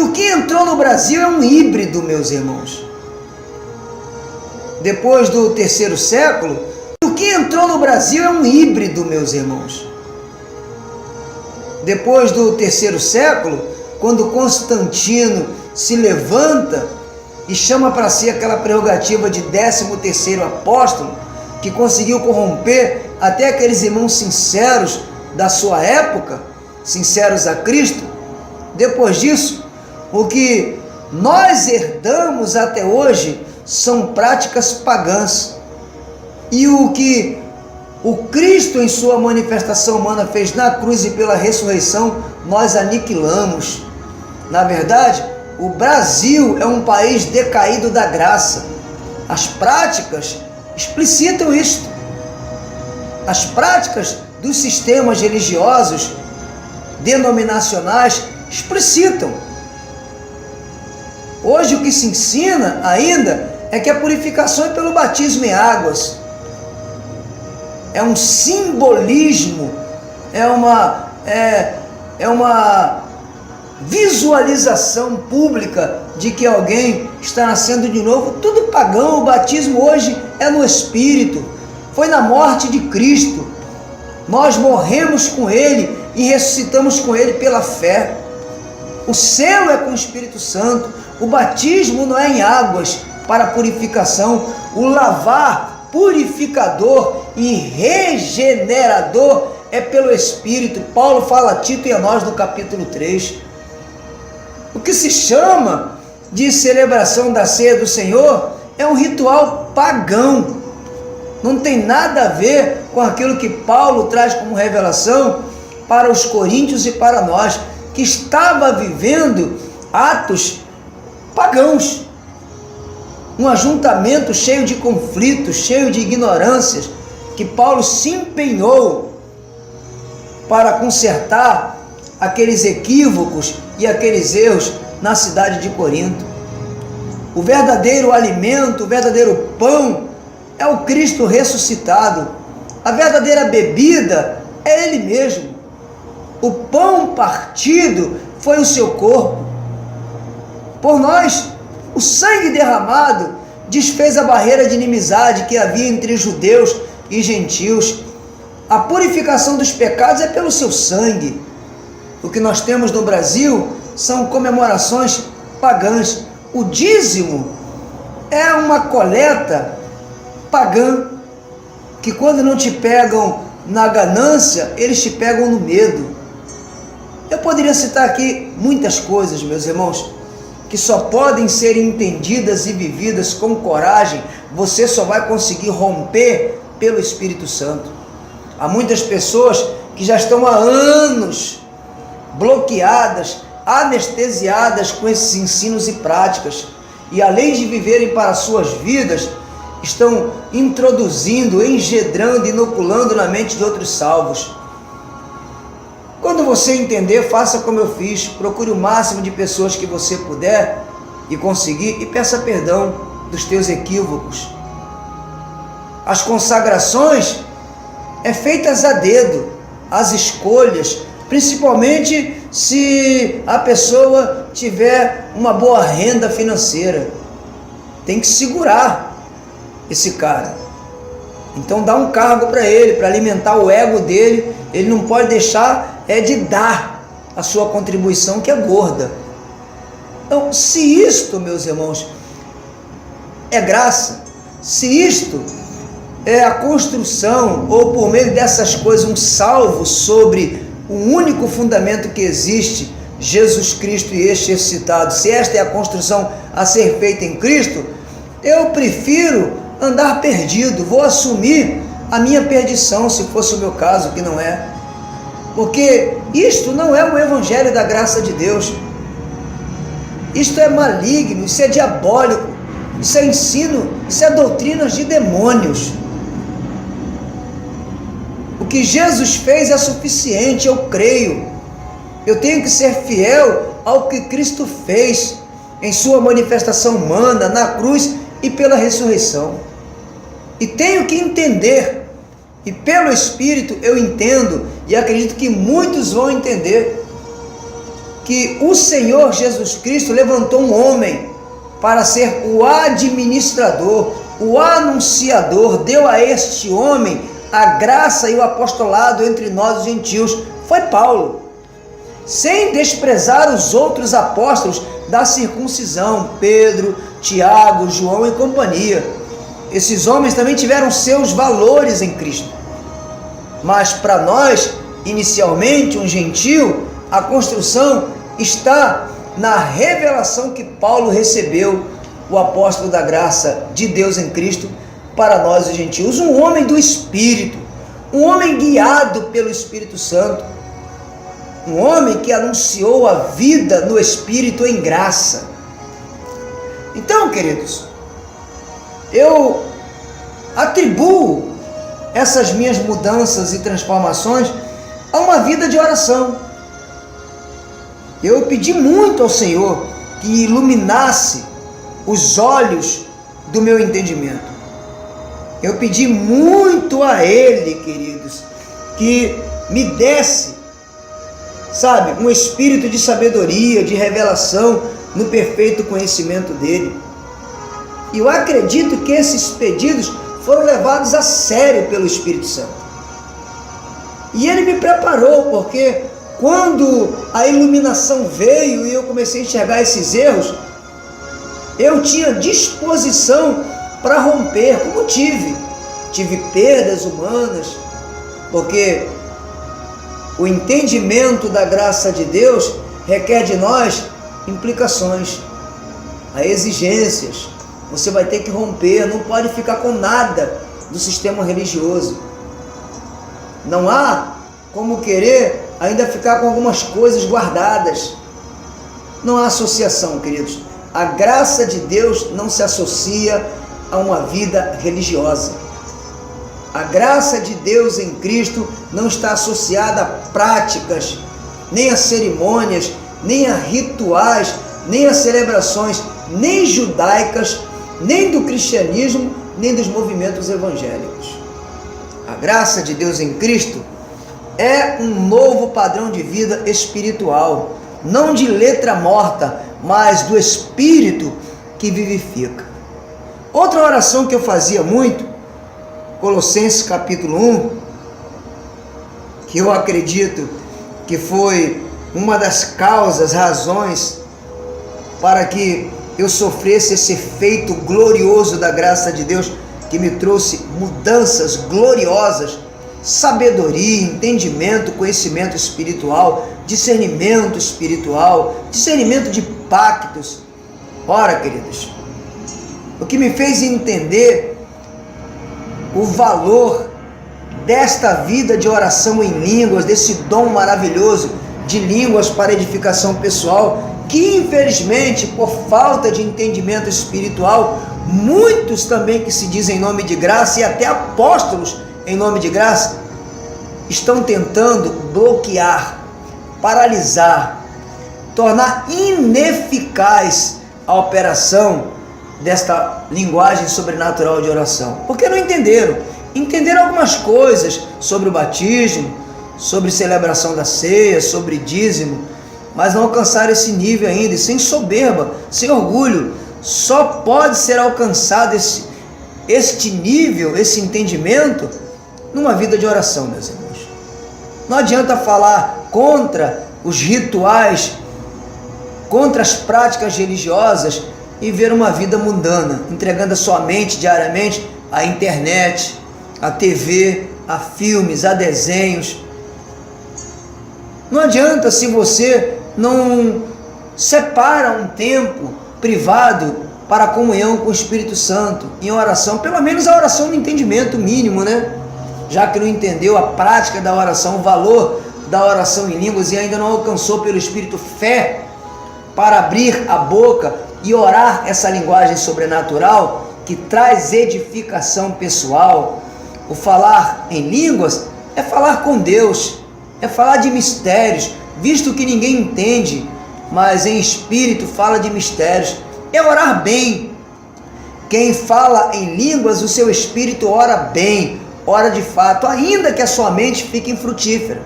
O que entrou no Brasil é um híbrido, meus irmãos. Depois do terceiro século, o que entrou no Brasil é um híbrido, meus irmãos. Depois do terceiro século, quando Constantino se levanta e chama para si aquela prerrogativa de 13º apóstolo, que conseguiu corromper até aqueles irmãos sinceros da sua época, sinceros a Cristo. Depois disso, o que nós herdamos até hoje são práticas pagãs. E o que o Cristo em sua manifestação humana fez na cruz e pela ressurreição, nós aniquilamos. Na verdade, o Brasil é um país decaído da graça. As práticas explicitam isto. As práticas dos sistemas religiosos denominacionais explicitam. Hoje o que se ensina ainda é que a purificação é pelo batismo em águas. É um simbolismo, é uma visualização pública de que alguém está nascendo de novo. Tudo pagão. O batismo hoje é no Espírito. Foi na morte de Cristo. Nós morremos com Ele e ressuscitamos com Ele pela fé. O selo é com o Espírito Santo. O batismo não é em águas para purificação. O lavar purificador e regenerador é pelo Espírito. Paulo fala a Tito e a nós no capítulo 3. O que se chama de celebração da ceia do Senhor é um ritual pagão. Não tem nada a ver com aquilo que Paulo traz como revelação para os coríntios e para nós, que estava vivendo atos pagãos. Um ajuntamento cheio de conflitos, cheio de ignorâncias, que Paulo se empenhou para consertar aqueles equívocos e aqueles erros na cidade de Corinto. O verdadeiro alimento, o verdadeiro pão é o Cristo ressuscitado. A verdadeira bebida é Ele mesmo. O pão partido foi o seu corpo. Por nós, o sangue derramado desfez a barreira de inimizade que havia entre judeus e gentios. A purificação dos pecados é pelo seu sangue. O que nós temos no Brasil são comemorações pagãs. O dízimo é uma coleta pagã, que quando não te pegam na ganância, eles te pegam no medo. Eu poderia citar aqui muitas coisas, meus irmãos, que só podem ser entendidas e vividas com coragem. Você só vai conseguir romper pelo Espírito Santo. Há muitas pessoas que já estão há anos bloqueadas, anestesiadas com esses ensinos e práticas, e além de viverem para suas vidas, estão introduzindo, engedrando, inoculando na mente de outros salvos. Quando você entender, faça como eu fiz, procure o máximo de pessoas que você puder e conseguir, e peça perdão dos teus equívocos. As consagrações é feitas a dedo, as escolhas, principalmente se a pessoa tiver uma boa renda financeira. Tem que segurar esse cara. Então dá um cargo para ele, para alimentar o ego dele. Ele não pode deixar de dar a sua contribuição, que é gorda. Então, se isto, meus irmãos, é graça, se isto é a construção, ou por meio dessas coisas, um salvo sobre o único fundamento que existe, Jesus Cristo e este ressuscitado, se esta é a construção a ser feita em Cristo, eu prefiro andar perdido, vou assumir a minha perdição, se fosse o meu caso, que não é. Porque isto não é o evangelho da graça de Deus. Isto é maligno, isso é diabólico, isso é ensino, isso é doutrinas de demônios. O que Jesus fez é suficiente, eu creio. Eu tenho que ser fiel ao que Cristo fez em sua manifestação humana, na cruz e pela ressurreição. E tenho que entender, e pelo Espírito eu entendo, e acredito que muitos vão entender, que o Senhor Jesus Cristo levantou um homem para ser o administrador, o anunciador, deu a este homem a graça e o apostolado entre nós os gentios, foi Paulo, sem desprezar os outros apóstolos da circuncisão, Pedro, Tiago, João e companhia. Esses homens também tiveram seus valores em Cristo, mas para nós, inicialmente, um gentio, a construção está na revelação que Paulo recebeu, o apóstolo da graça de Deus em Cristo, para nós os gentios, um homem do Espírito, um homem guiado pelo Espírito Santo, um homem que anunciou a vida no Espírito em graça. Então, queridos, eu atribuo essas minhas mudanças e transformações a uma vida de oração. Eu pedi muito ao Senhor que iluminasse os olhos do meu entendimento. Eu pedi muito a Ele, queridos, que me desse, um espírito de sabedoria, de revelação no perfeito conhecimento dEle. E eu acredito que esses pedidos foram levados a sério pelo Espírito Santo. E Ele me preparou, porque quando a iluminação veio e eu comecei a enxergar esses erros, eu tinha disposição para romper, como tive perdas humanas, porque o entendimento da graça de Deus requer de nós implicações, exigências. Você vai ter que romper, não pode ficar com nada do sistema religioso. Não há como querer ainda ficar com algumas coisas guardadas. Não há associação, queridos. A graça de Deus não se associa a uma vida religiosa. A graça de Deus em Cristo não está associada a práticas, nem a cerimônias, nem a rituais, nem a celebrações, nem judaicas, nem do cristianismo, nem dos movimentos evangélicos. A graça de Deus em Cristo é um novo padrão de vida espiritual, não de letra morta, mas do Espírito que vivifica. Outra oração que eu fazia muito, Colossenses capítulo 1, que eu acredito que foi uma das causas, razões para que eu sofresse esse efeito glorioso da graça de Deus, que me trouxe mudanças gloriosas, sabedoria, entendimento, conhecimento espiritual, discernimento de pactos. Ora, queridos, o que me fez entender o valor desta vida de oração em línguas, desse dom maravilhoso de línguas para edificação pessoal, que infelizmente, por falta de entendimento espiritual, muitos também que se dizem em nome de graça e até apóstolos em nome de graça, estão tentando bloquear, paralisar, tornar ineficaz a operação desta linguagem sobrenatural de oração, porque não entenderam algumas coisas sobre o batismo, sobre celebração da ceia, sobre dízimo, mas não alcançaram esse nível ainda, e sem soberba, sem orgulho. Só pode ser alcançado este nível, esse entendimento, numa vida de oração, meus irmãos. Não adianta falar contra os rituais, contra as práticas religiosas e ver uma vida mundana, entregando a sua mente diariamente à internet, à TV, a filmes, a desenhos. Não adianta se você não separa um tempo privado para a comunhão com o Espírito Santo, em oração, pelo menos a oração no entendimento mínimo, né? Já que não entendeu a prática da oração, o valor da oração em línguas e ainda não alcançou pelo Espírito fé para abrir a boca e orar essa linguagem sobrenatural que traz edificação pessoal. O falar em línguas é falar com Deus, é falar de mistérios, visto que ninguém entende, mas em espírito fala de mistérios. É orar bem. Quem fala em línguas, o seu espírito ora bem, ora de fato, ainda que a sua mente fique infrutífera.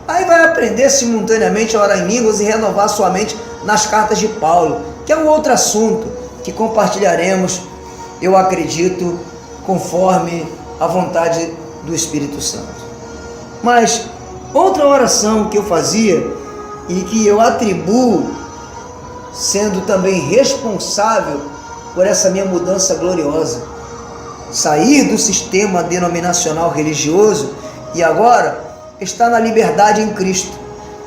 Aí vai aprender simultaneamente a orar em línguas e renovar sua mente nas cartas de Paulo, que é um outro assunto que compartilharemos, eu acredito, conforme a vontade do Espírito Santo. Mas outra oração que eu fazia e que eu atribuo, sendo também responsável por essa minha mudança gloriosa, sair do sistema denominacional religioso e agora estar na liberdade em Cristo.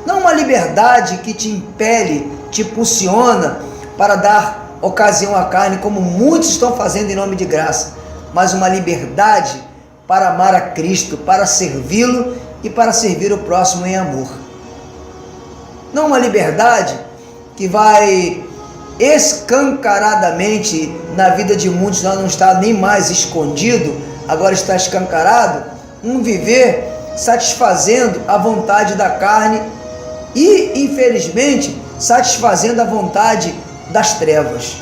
Não uma liberdade que te impele, te impulsiona para dar ocasião à carne, como muitos estão fazendo em nome de graça, mas uma liberdade para amar a Cristo, para servi-lo e para servir o próximo em amor. Não uma liberdade que vai escancaradamente na vida de muitos, não está nem mais escondido, agora está escancarado, um viver satisfazendo a vontade da carne e, infelizmente, satisfazendo a vontade das trevas.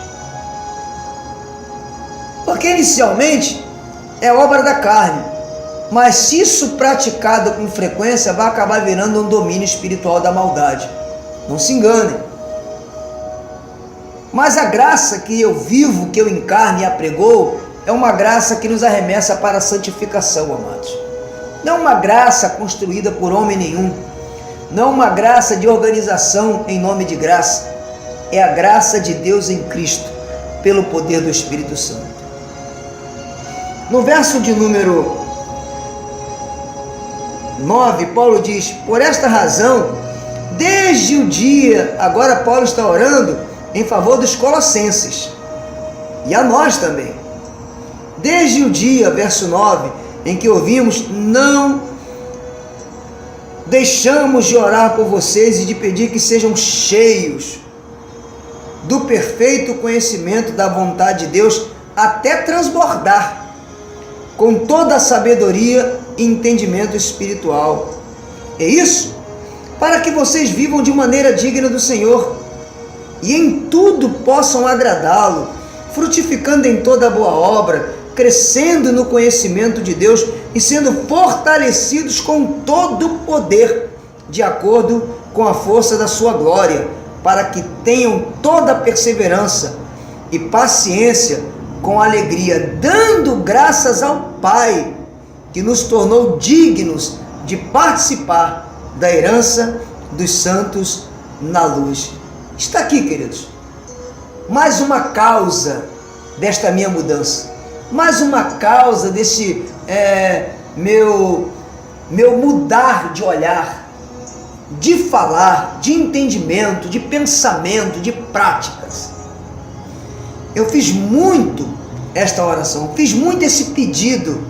Porque inicialmente é obra da carne, mas se isso praticado com frequência vai acabar virando um domínio espiritual da maldade. Não se engane. Mas a graça que eu vivo, que eu encarno e apregou, é uma graça que nos arremessa para a santificação, amados. Não uma graça construída por homem nenhum, não uma graça de organização em nome de graça, é a graça de Deus em Cristo, pelo poder do Espírito Santo. No verso de número 9, Paulo diz: por esta razão, desde o dia, agora Paulo está orando em favor dos colossenses, e a nós também. Desde o dia, verso 9, em que ouvimos, não deixamos de orar por vocês e de pedir que sejam cheios do perfeito conhecimento da vontade de Deus, até transbordar com toda a sabedoria e entendimento espiritual. É isso para que vocês vivam de maneira digna do Senhor e em tudo possam agradá-lo, frutificando em toda boa obra, crescendo no conhecimento de Deus e sendo fortalecidos com todo o poder, de acordo com a força da sua glória, para que tenham toda a perseverança e paciência com alegria, dando graças ao Pai, que nos tornou dignos de participar da herança dos santos na luz. Está aqui, queridos, mais uma causa desta minha mudança, mais uma causa desse meu mudar de olhar, de falar, de entendimento, de pensamento, de práticas. Eu fiz muito esta oração, fiz muito esse pedido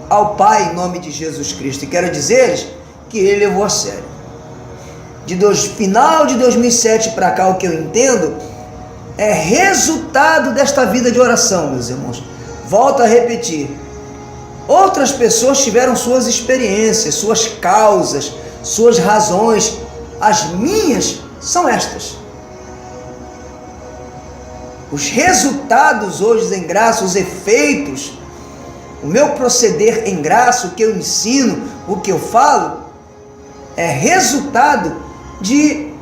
ao Pai em nome de Jesus Cristo, e quero dizer-lhes que Ele levou a sério. Final de 2007 para cá, o que eu entendo é resultado desta vida de oração, meus irmãos. Volto a repetir, outras pessoas tiveram suas experiências, suas causas, suas razões. As minhas são estas. Os resultados hoje em graça, os efeitos, o meu proceder em graça, o que eu ensino, o que eu falo, é resultado de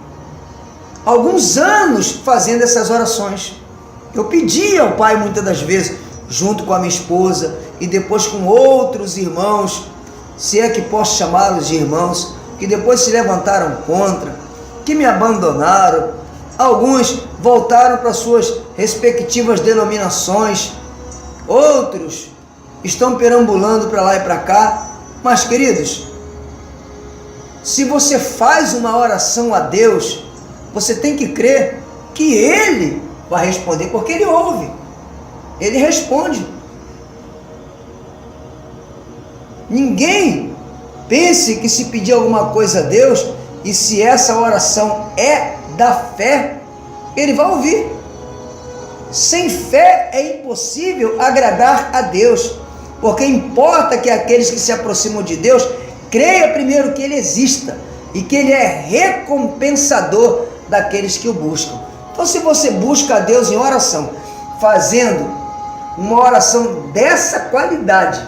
alguns anos fazendo essas orações. Eu pedi ao Pai muitas das vezes, junto com a minha esposa e depois com outros irmãos, se é que posso chamá-los de irmãos, que depois se levantaram contra, que me abandonaram. Alguns voltaram para suas respectivas denominações, outros estão perambulando para lá e para cá. Mas, queridos, se você faz uma oração a Deus, você tem que crer que Ele vai responder, porque Ele ouve, Ele responde. Ninguém pense que se pedir alguma coisa a Deus, e se essa oração é da fé, Ele vai ouvir. Sem fé é impossível agradar a Deus, porque importa que aqueles que se aproximam de Deus creia primeiro que Ele exista e que Ele é recompensador daqueles que o buscam. Então, se você busca a Deus em oração, fazendo uma oração dessa qualidade,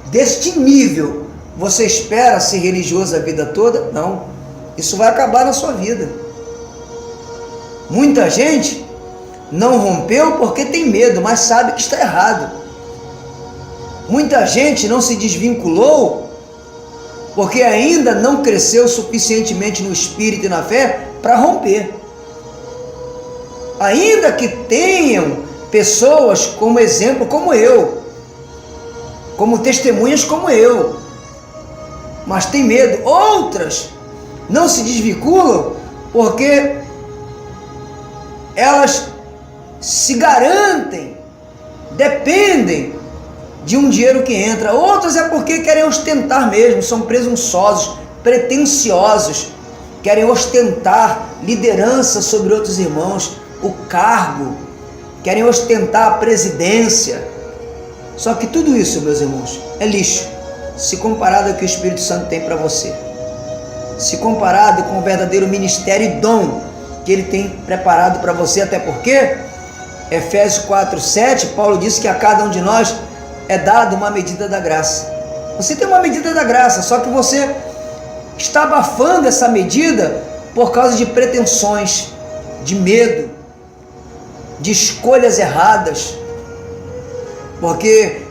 deste nível, Você espera ser religioso a vida toda? Não. Isso vai acabar na sua vida. Muita gente não rompeu porque tem medo, mas sabe que está errado. Muita gente não se desvinculou porque ainda não cresceu suficientemente no espírito e na fé para romper. Ainda que tenham pessoas como exemplo, como eu, como testemunhas como eu, mas tem medo. Outras não se desvinculam porque elas se garantem, dependem de um dinheiro que entra. Outras é porque querem ostentar mesmo, são presunçosos, pretensiosos, querem ostentar liderança sobre outros irmãos, o cargo, querem ostentar a presidência. Só que tudo isso, meus irmãos, é lixo, se comparado ao que o Espírito Santo tem para você, se comparado com o verdadeiro ministério e dom que ele tem preparado para você. Até porque Efésios 4:7, Paulo disse que a cada um de nós é dado uma medida da graça. Você tem uma medida da graça, só que você está abafando essa medida por causa de pretensões, de medo, de escolhas erradas, porque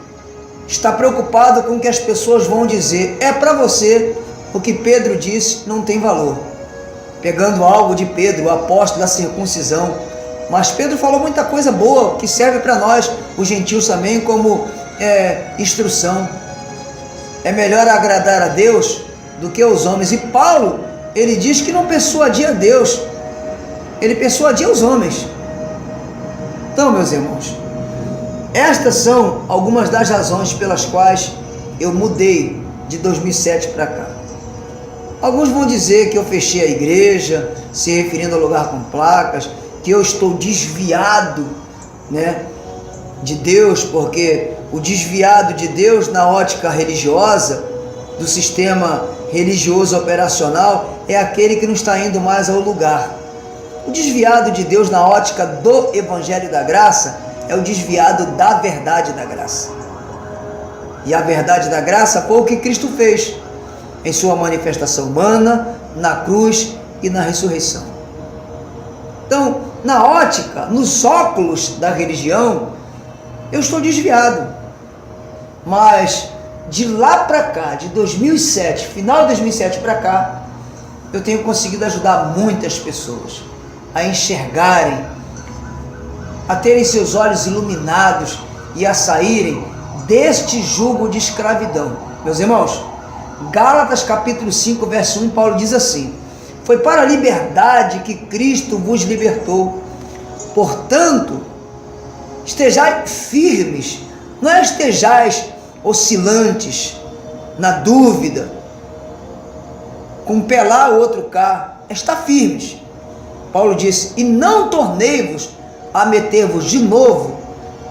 está preocupado com o que as pessoas vão dizer. É para você o que Pedro disse não tem valor, pegando algo de Pedro, o apóstolo da circuncisão. Mas Pedro falou muita coisa boa que serve para nós, os gentios também, como instrução. É melhor agradar a Deus do que aos homens. E Paulo, ele diz que não persuadia a Deus, ele persuadia os homens. Então, meus irmãos, estas são algumas das razões pelas quais eu mudei de 2007 para cá. Alguns vão dizer que eu fechei a igreja, se referindo ao lugar com placas, que eu estou desviado, de Deus, porque o desviado de Deus na ótica religiosa, do sistema religioso operacional, é aquele que não está indo mais ao lugar. O desviado de Deus na ótica do Evangelho da Graça é o desviado da verdade da graça. E a verdade da graça foi o que Cristo fez em sua manifestação humana, na cruz e na ressurreição. Então, na ótica, nos óculos da religião, eu estou desviado. Mas de lá para cá, de 2007, final de 2007 para cá, eu tenho conseguido ajudar muitas pessoas a enxergarem, a terem seus olhos iluminados e a saírem deste jugo de escravidão. Meus irmãos, Gálatas capítulo 5, verso 1, Paulo diz assim: foi para a liberdade que Cristo vos libertou. Portanto, estejais firmes, não estejais oscilantes, na dúvida, com um pé lá, o outro cá. Está firmes. Paulo disse: e não tornei-vos a meter-vos de novo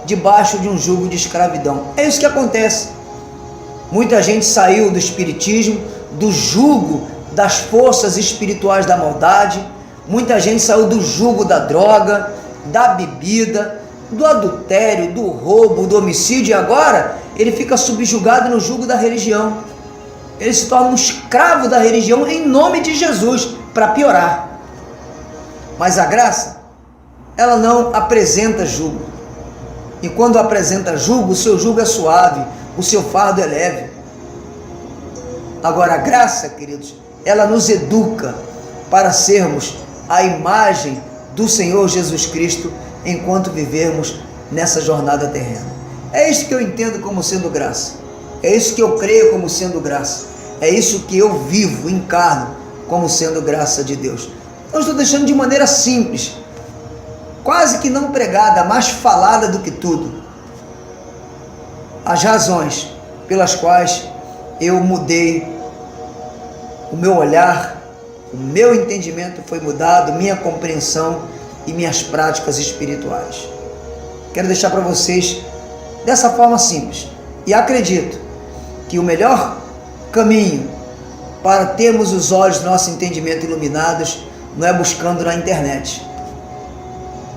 debaixo de um jugo de escravidão. É isso que acontece. Muita gente saiu do espiritismo, do jugo das forças espirituais da maldade. Muita gente saiu do jugo da droga, da bebida, do adultério, do roubo, do homicídio, e agora ele fica subjugado no jugo da religião. Ele se torna um escravo da religião em nome de Jesus, para piorar. Mas a graça, ela não apresenta jugo. E quando apresenta jugo, o seu jugo é suave, o seu fardo é leve. Agora a graça, queridos, ela nos educa para sermos a imagem do Senhor Jesus Cristo enquanto vivermos nessa jornada terrena. É isso que eu entendo como sendo graça. É isso que eu creio como sendo graça. É isso que eu vivo, encarno como sendo graça de Deus. Eu estou deixando de maneira simples, quase que não pregada, mais falada do que tudo, as razões pelas quais eu mudei o meu olhar, o meu entendimento foi mudado, minha compreensão e minhas práticas espirituais. Quero deixar para vocês dessa forma simples. E acredito que o melhor caminho para termos os olhos do nosso entendimento iluminados não é buscando na internet.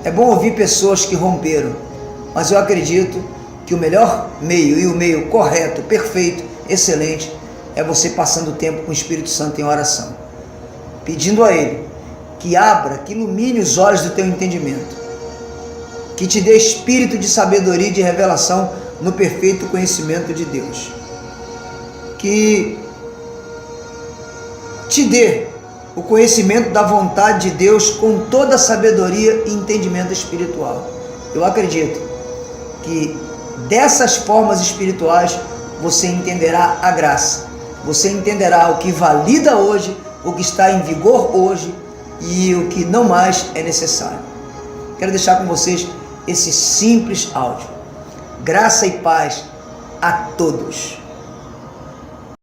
É bom ouvir pessoas que romperam, mas eu acredito que o melhor meio e o meio correto, perfeito, excelente, é você passando tempo com o Espírito Santo em oração, pedindo a Ele que abra, que ilumine os olhos do teu entendimento, que te dê espírito de sabedoria e de revelação no perfeito conhecimento de Deus, que te dê o conhecimento da vontade de Deus com toda a sabedoria e entendimento espiritual. Eu acredito que dessas formas espirituais você entenderá a graça, você entenderá o que valida hoje, o que está em vigor hoje e o que não mais é necessário. Quero deixar com vocês esse simples áudio. Graça e paz a todos.